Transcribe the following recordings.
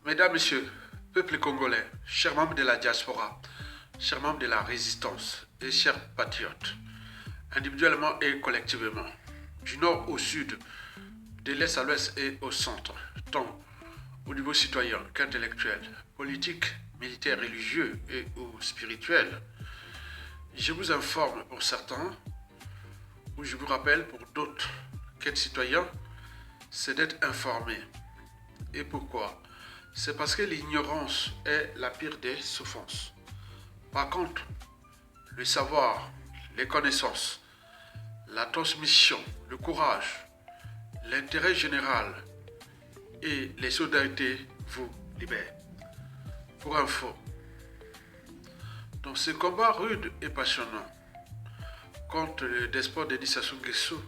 Mesdames, Messieurs, peuple congolais, chers membres de la diaspora, chers membres de la résistance et chers patriotes, individuellement et collectivement, du nord au sud, de l'est à l'ouest et au centre, tant au niveau citoyen qu'intellectuel, politique, militaire, religieux et ou spirituel, je vous informe pour certains, ou je vous rappelle pour d'autres, qu'être citoyen, c'est d'être informé. Et pourquoi? C'est parce que l'ignorance est la pire des souffrances. Par contre, le savoir, les connaissances, la transmission, le courage, l'intérêt général et les solidarités vous libèrent. Pour info, dans ce combat rude et passionnant contre le despote Denis Sassou Nguesso,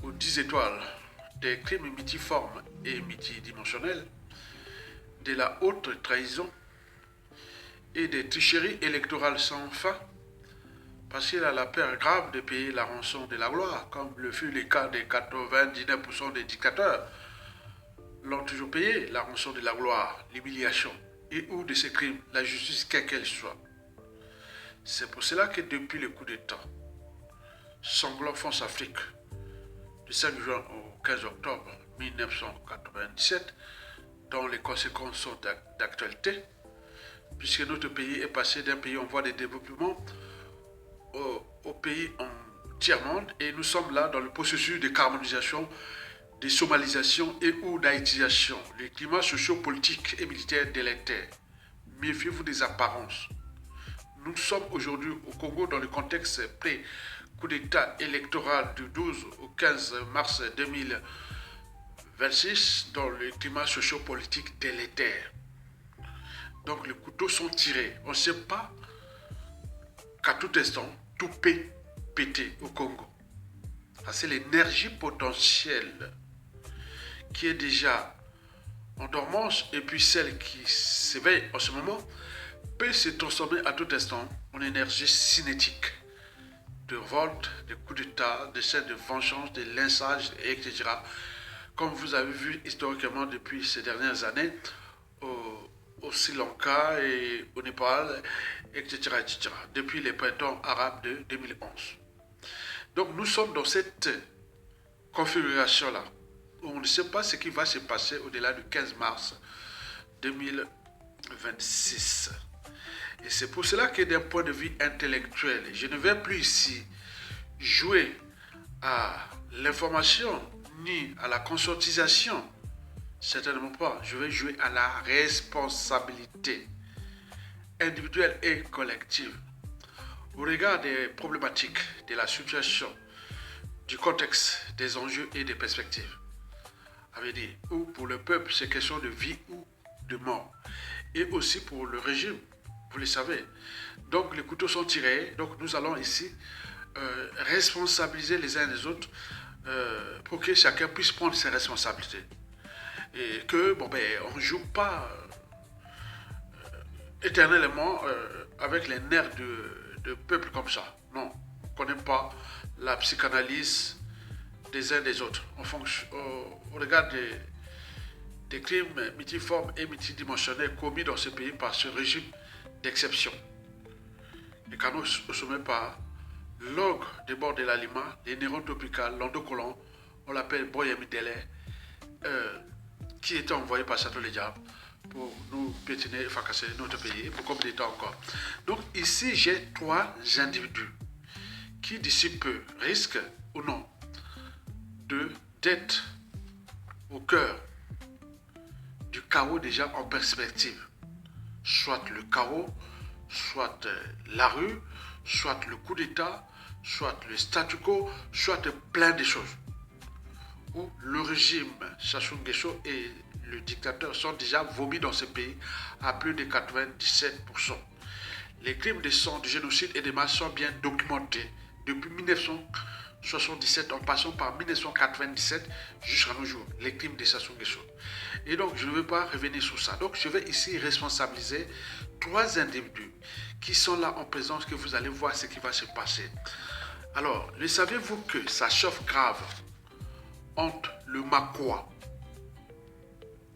aux 10 étoiles des crimes multiformes et multidimensionnels, de la haute trahison et des tricheries électorales sans fin, parce qu'il a la peur grave de payer la rançon de la gloire, comme le fut le cas des 99% des dictateurs, l'ont toujours payé la rançon de la gloire, l'humiliation, et ou de ces crimes, la justice quelle qu'elle soit. C'est pour cela que depuis le coup d'État, sanglant France Afrique, du 5 juin au 15 octobre 1997, dont les conséquences sont d'actualité, puisque notre pays est passé d'un pays en voie de développement au pays en tiers-monde, et nous sommes là dans le processus de carbonisation, de somalisation et ou d'haïtisation. Le climat socio-politique et militaire délétère. Méfiez-vous des apparences. Nous sommes aujourd'hui au Congo dans le contexte pré-coup d'État électoral du 12 au 15 mars 2026 dans le climat socio-politique délétère. Donc les couteaux sont tirés. On ne sait pas qu'à tout instant, tout peut péter au Congo. C'est l'énergie potentielle qui est déjà en dormance et puis celle qui s'éveille en ce moment peut se transformer à tout instant en énergie cinétique de révolte, de coups d'État, de scènes de vengeance, de lynchage, etc. Comme vous avez vu historiquement depuis ces dernières années au Sri Lanka et au Népal, etc., etc., depuis les printemps arabes de 2011. Donc nous sommes dans cette configuration-là, où on ne sait pas ce qui va se passer au-delà du 15 mars 2026. Et c'est pour cela que d'un point de vue intellectuel, je ne vais plus ici jouer à l'information ni à la conscientisation. Certainement pas. Je vais jouer à la responsabilité individuelle et collective. Au regard des problématiques, de la situation, du contexte, des enjeux et des perspectives. Avait dit, ou pour le peuple, c'est question de vie ou de mort. Et aussi pour le régime, vous le savez. Donc les couteaux sont tirés. Donc nous allons ici responsabiliser les uns les autres pour que chacun puisse prendre ses responsabilités. Et que, bon, ben, on ne joue pas éternellement avec les nerfs de peuple comme ça. Non, on ne connaît pas la psychanalyse des uns des autres. On regarde des crimes multiformes et multidimensionnels commis dans ce pays par ce régime d'exception. Les canaux au sommet par l'ogre des bords de la Lima, les nérons tropicales, l'endocolon, on l'appelle Boyami Dele, qui était envoyé par Château les Diables pour nous piétiner et fracasser notre pays, pour combien de temps encore. Donc ici, j'ai trois individus qui d'ici peu risquent ou non d'être au cœur du chaos déjà en perspective. Soit le chaos, soit la rue, soit le coup d'État, soit le statu quo, soit plein de choses. Où le régime Sassou Nguesso et le dictateur sont déjà vomis dans ce pays à plus de 97%. Les crimes de sang, de génocide et de masse sont bien documentés depuis 1977 en passant par 1997 jusqu'à nos jours, les crimes de Sassou Nguesso. Et donc je ne veux pas revenir sur ça. Donc je vais ici responsabiliser trois individus qui sont là en présence, que vous allez voir ce qui va se passer. Alors, le savez-vous que ça chauffe grave entre le Makoa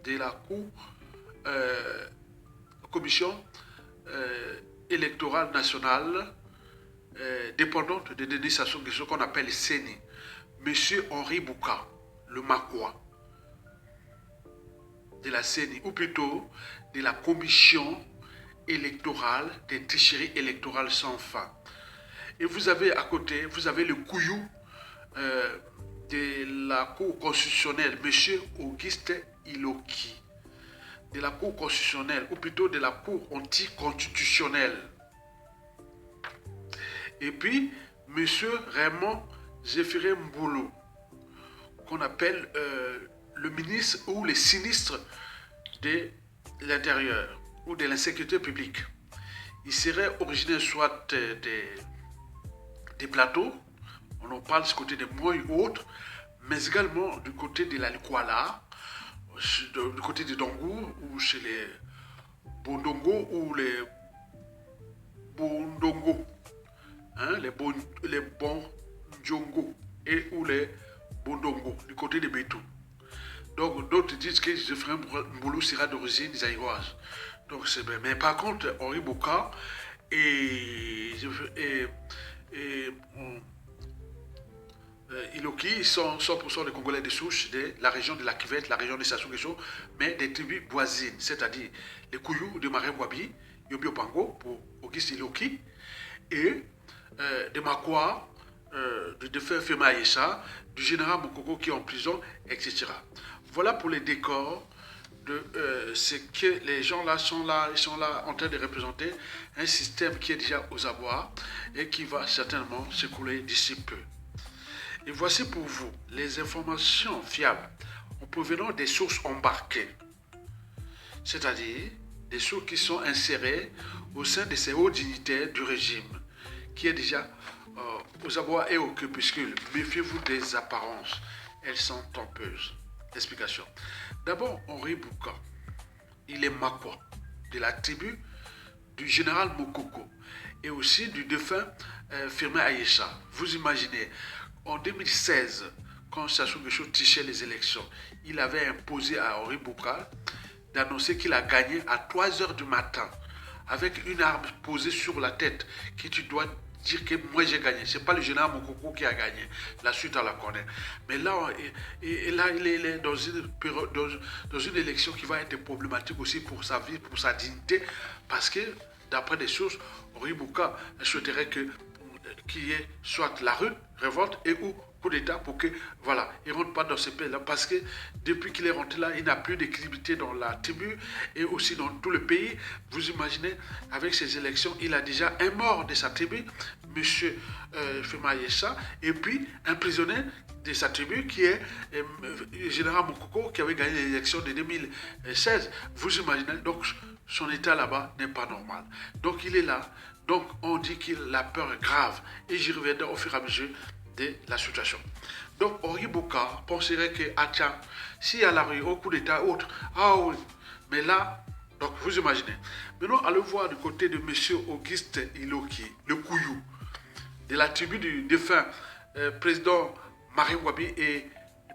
de la Cour commission électorale nationale dépendante de Denis Sassou Nguesso qu'on appelle CENI, Monsieur Henri Bouka, le Makwa de la CENI, ou plutôt de la commission électorale des tricheries électorales sans fin. Et vous avez à côté, vous avez le couillou de la Cour constitutionnelle, Monsieur Auguste Iloki, de la Cour constitutionnelle, ou plutôt de la Cour anticonstitutionnelle. Et puis, Monsieur Raymond Zéphiré Mboulou, qu'on appelle le ministre ou le sinistre de l'Intérieur ou de l'insécurité publique. Il serait originaire soit des plateaux, on en parle du côté des Moy ou autres, mais également du côté de la Likwala, du côté des Dongou ou chez les Bondongo ou les Bondongo, hein, les Bondjongo et ou les Bondongo, du côté des Bétou. Donc d'autres disent que Zéphiré Mboulou sera d'origine zaïroise. Donc c'est bien. Mais par contre, Henri Bouka et Iloki sont 100% des Congolais de souche de la région de la Kivette, la région de Sassou Nguesso, mais des tribus voisines, c'est-à-dire les Kouyou de Marem Wabi, Yobi Opango pour Auguste Iloki, et des Makwa, du défunt Fema Ayesha, du général Mokoko qui est en prison, etc. Voilà pour les décors de ce que les gens là sont là en train de représenter un système qui est déjà aux abois et qui va certainement s'écouler d'ici peu. Et voici pour vous les informations fiables en provenant des sources embarquées, c'est-à-dire des sources qui sont insérées au sein de ces hauts dignitaires du régime, qui est déjà aux abois et au crépuscule. Méfiez-vous des apparences, elles sont trompeuses. Explication. D'abord, Henri Bouka, il est Makwa, de la tribu du général Mokoko et aussi du défunt Fema Ayesha. Vous imaginez, en 2016, quand Sassou Nguesso trichait les élections, il avait imposé à Henri Bouka d'annoncer qu'il a gagné à 3 h du matin avec une arme posée sur la tête qui tu dois dire que moi j'ai gagné. Ce n'est pas le général Mokoko qui a gagné. La suite, on la connaît. Mais là, il est dans une élection qui va être problématique aussi pour sa vie, pour sa dignité, parce que, d'après des sources, Henri Bouka souhaiterait qu'il y ait soit la rue, révolte, et ou coup d'État pour que, voilà, il ne rentre pas dans ce pays-là, parce que depuis qu'il est rentré là, il n'a plus d'équilibrité dans la tribu et aussi dans tout le pays. Vous imaginez, avec ces élections, il a déjà un mort de sa tribu, M. Fema Ayesha, et puis un prisonnier de sa tribu qui est le général Mokoko qui avait gagné les élections de 2016. Vous imaginez, donc son état là-bas n'est pas normal. Donc il est là, donc on dit qu'il a peur grave, et j'y reviendrai au fur et à mesure de la situation. Donc Henri Bouka penserait que, ah tiens, s'il y a la rue, au coup d'État, autre, ah oui, mais là, donc vous imaginez. Maintenant, allez voir du côté de M. Auguste Iloki, le Kouyou, de la tribu du défunt président Marem Wabi et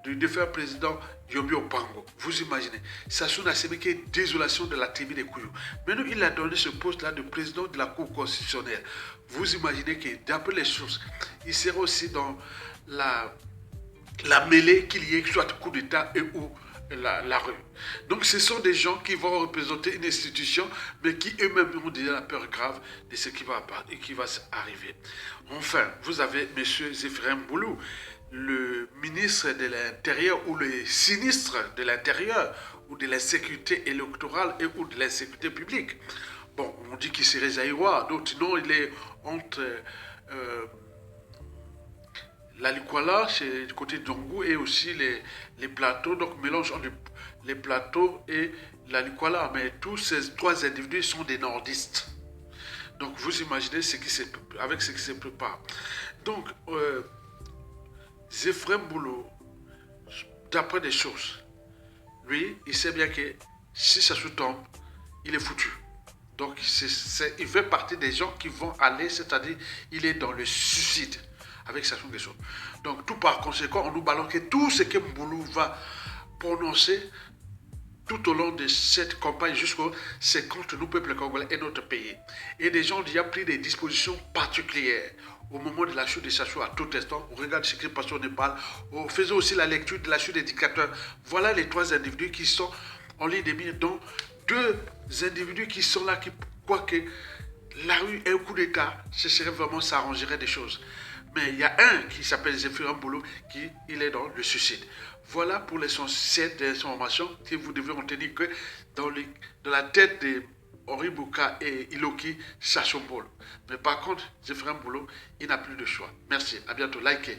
du défunt président Yobi Opango. Vous imaginez, Sassou Nguesso est désolation de la tribu des Kouyou. Maintenant, il a donné ce poste-là de président de la Cour constitutionnelle. Vous imaginez que, d'après les sources, il sera aussi dans la mêlée qu'il y ait soit coup d'État et ou la rue. Donc ce sont des gens qui vont représenter une institution, mais qui eux-mêmes ont déjà la peur grave de ce qui va arriver. Enfin, vous avez M. Zéphiré Mboulou, le ministre de l'Intérieur ou le sinistre de l'Intérieur ou de l'insécurité électorale et ou de l'insécurité publique. Bon, on dit qu'il serait zaïrois, d'autres non, il est entre la Likwala, c'est du côté de Dongou, et aussi les plateaux, donc mélange entre les plateaux et la Likwala. Mais tous ces trois individus sont des nordistes. Donc vous imaginez avec ce qui se prépare. Donc, Zéphiré Mboulou, d'après des choses, lui, il sait bien que si ça se tombe, il est foutu. Donc, il fait partie des gens qui vont aller, c'est-à-dire, il est dans le suicide avec Sassou Nguesso. Donc, tout par conséquent, on nous balance que tout ce que Mboulou va prononcer tout au long de cette campagne jusqu'au c'est contre nous, peuple congolais et notre pays. Et des gens ont déjà pris des dispositions particulières au moment de la chute de Sassou à tout instant. On regarde ce qui se passe au Népal. On faisait aussi la lecture de la chute des dictateurs. Voilà les 3 individus qui sont en ligne de mire. Donc, 2 individus qui sont là, qui croient que la rue est un coup d'État, ce serait vraiment, ça arrangerait des choses. Mais il y a un qui s'appelle Zéphirin Boulou, qui il est dans le suicide. Voilà pour l'essentiel des informations que vous devez retenir que dans la tête de Henri Bouka et Iloki, ça s'embole. Mais par contre, Zéphirin Boulou, il n'a plus de choix. Merci, à bientôt, likez.